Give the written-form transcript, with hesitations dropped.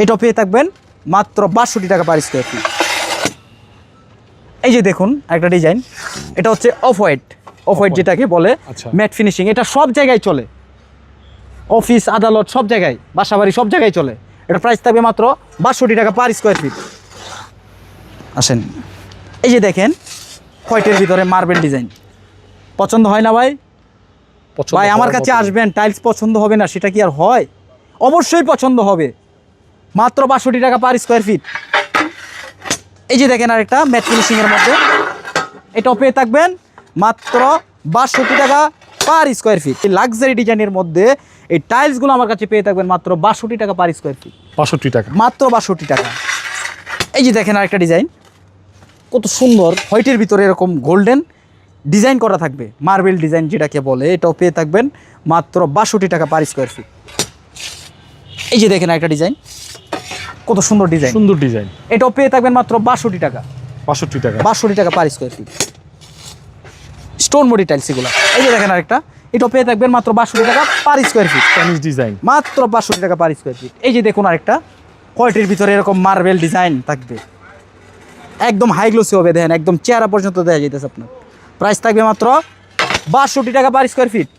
এটাও পেয়ে থাকবেন মাত্র ৬২ টাকা পার স্কোয়ার ফিট। এই যে দেখুন একটা ডিজাইন, এটা হচ্ছে অফ হোয়াইট যেটাকে বলে ম্যাট ফিনিশিং। এটা সব জায়গায় চলে, অফিস আদালত সব জায়গায়, বাসাবাড়ি সব জায়গায় চলে। এটা প্রাইস থাকবে মাত্র ৬২ টাকা পার স্কোয়ার ফিট। আসেন, এই যে দেখেন হোয়াইটের ভিতরে মার্বেল ডিজাইন, পছন্দ হয় না ভাই? ভাই আমার কাছে আসবেন, টাইলস পছন্দ হবে না সেটা কি আর হয়? অবশ্যই পছন্দ হবে। মাত্র ৬২ টাকা পার স্কোয়ার ফিট। এই যে দেখেন আরেকটা ম্যাট ফিনিশিংয়ের মধ্যে, এটাও পেয়ে থাকবেন মাত্র ৬২ টাকা পার স্কোয়ার ফিট। এই লাক্সারি ডিজাইনের মধ্যে এই টাইলসগুলো আমার কাছে পেয়ে থাকবেন মাত্র ৬২ টাকা পার স্কোয়ার ফিট। ৬২ টাকা, মাত্র ৬২ টাকা। এই যে দেখেন আরেকটা ডিজাইন, কত সুন্দর, হোয়াইটের ভিতরে এরকম গোল্ডেন ডিজাইন করা থাকবে, মার্বেল ডিজাইন যেটাকে বলে। এটাও পেয়ে থাকবেন মাত্র ৬২ টাকা পার স্কোয়ার ফিট। এই যে দেখেন একটা ডিজাইন, কত সুন্দর ডিজাইন, সুন্দর ডিজাইন। এটাও পেয়ে থাকবেন মাত্র ৬২ টাকা। ৬২ টাকা, ৬২ টাকা per square feet. Stone body tiles এগুলো। এই যে দেখেন আরেকটা, এটাও পেয়ে থাকবেন মাত্র ৬২ টাকা per square feet. Spanish design, মাত্র ৬২ টাকা পার স্কোয়ার ফিট। এই যে দেখুন আরেকটা, হোয়াইটের ভিতরে এরকম মার্বেল ডিজাইন থাকবে, একদম হাই গ্লোসি হবে, দেখেন একদম চেহারা পর্যন্ত দেওয়া যেতেছে আপনার। প্রাইস থাকবে মাত্র ৬২ টাকা পার স্কোয়ার ফিট।